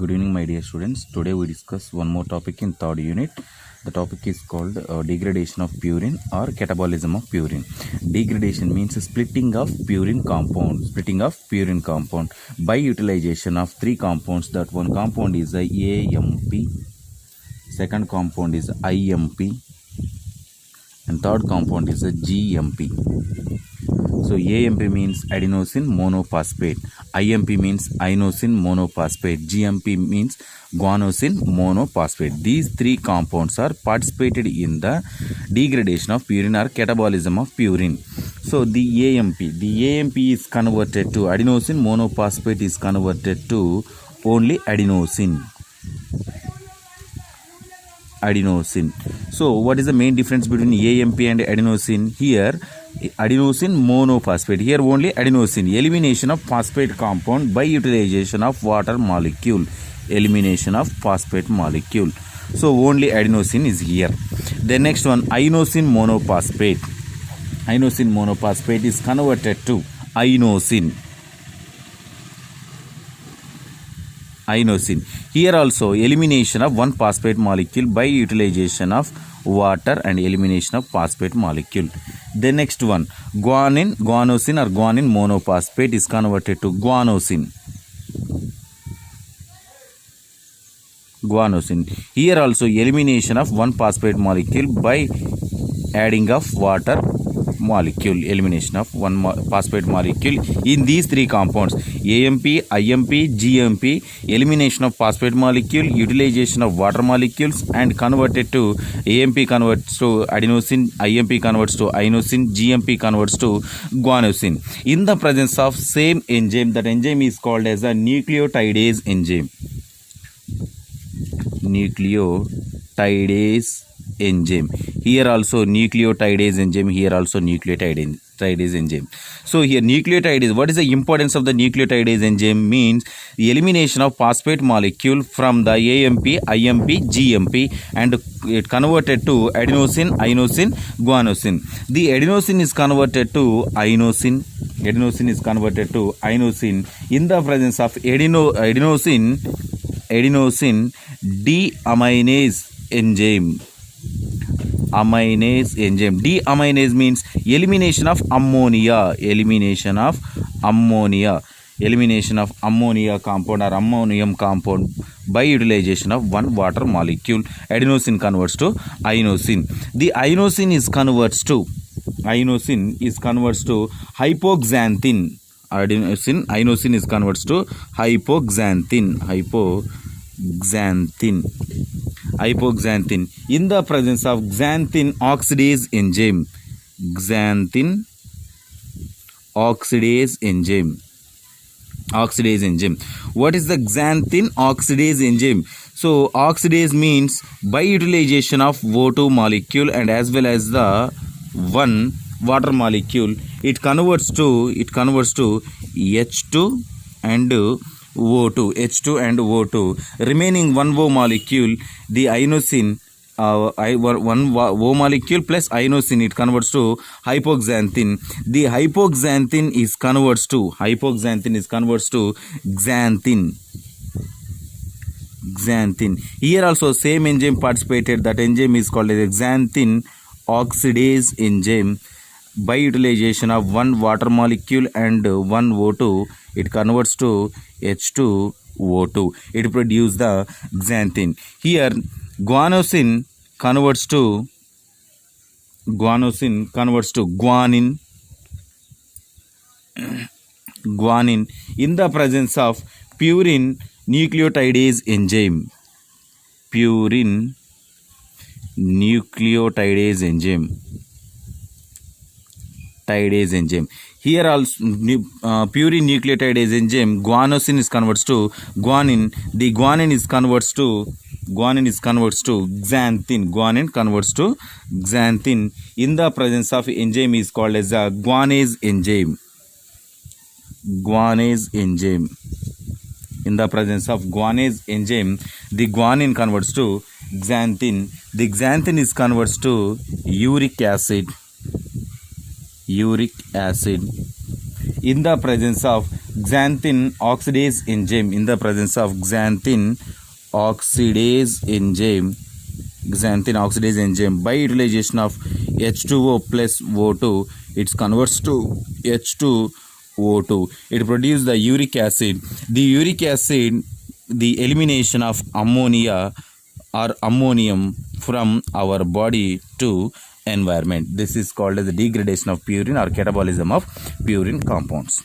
Good evening, my dear students. Today we discuss one more topic in third unit. The topic is called degradation of purine or catabolism of purine. Degradation means splitting of purine compound. Splitting of purine compound by utilization of three compounds. That one compound is a AMP, second compound is IMP, and third compound is a GMP. So AMP means adenosine monophosphate, IMP means inosine monophosphate, GMP means guanosine monophosphate. These three compounds are participated in the degradation of purine or catabolism of purine. So the AMP is converted to adenosine monophosphate is converted to only adenosine. So what is the main difference between AMP and adenosine? Here adenosine monophosphate, here only adenosine. Elimination of phosphate compound by utilization of water molecule. Elimination of phosphate molecule. So only adenosine is here. The next one, inosine monophosphate. Inosine monophosphate is converted to inosine. Here also elimination of one phosphate molecule by utilization of water and elimination of phosphate molecule. The next one, guanosine or guanine monophosphate is converted to guanosine. Here also elimination of one phosphate molecule by adding of water molecule. Elimination of one phosphate molecule in these three compounds, AMP, IMP, GMP. Elimination of phosphate molecule, utilization of water molecules, and converted to AMP converts to adenosine, IMP converts to inosine, GMP converts to guanosine. In the presence of same enzyme, that enzyme is called as a nucleotidase enzyme. Nucleotidase enzyme. Here also nucleotidase enzyme, here also nucleotidase enzyme. So here nucleotidase, what is the importance of the nucleotidase enzyme? Means the elimination of phosphate molecule from the AMP, IMP, GMP, and it converted to adenosine, inosine, guanosine. The adenosine is converted to inosine. Adenosine is converted to inosine in the presence of adenosine deaminase enzyme. Deaminase means elimination of ammonia. Elimination of ammonia compound or ammonium compound by utilization of one water molecule. Adenosine converts to inosine. The inosine is converts to hypoxanthine. Inosine is converts to hypoxanthine in the presence of xanthine oxidase enzyme. Oxidase enzyme. What is the xanthine oxidase enzyme? So oxidase means by utilization of O2 molecule and as well as the one water molecule, it converts to H2 and O2. Remaining one O molecule, the inosine, one O molecule plus inosine, it converts to hypoxanthine. The hypoxanthine is converts to xanthine. Here also same enzyme participated. That enzyme is called as xanthine oxidase enzyme. By utilization of one water molecule and one O2, it converts to H2O2. It produces the xanthine. Here guanosine converts to guanine in the presence of purine nucleotidase enzyme. Here also purine nucleotidase enzyme, guanosine is converts to guanine. The guanine is converts to xanthine. In the presence of enzyme is called as a guanase enzyme. In the presence of guanase enzyme, the guanine converts to xanthine. The xanthine is converts to uric acid. In the presence of xanthin oxidase enzyme. In the presence of xanthin oxidase enzyme, by utilization of H2O plus O2, it converts to H2O2. It produces the uric acid. The uric acid, the elimination of ammonia or ammonium from our body to environment. This is called as the degradation of purine or catabolism of purine compounds.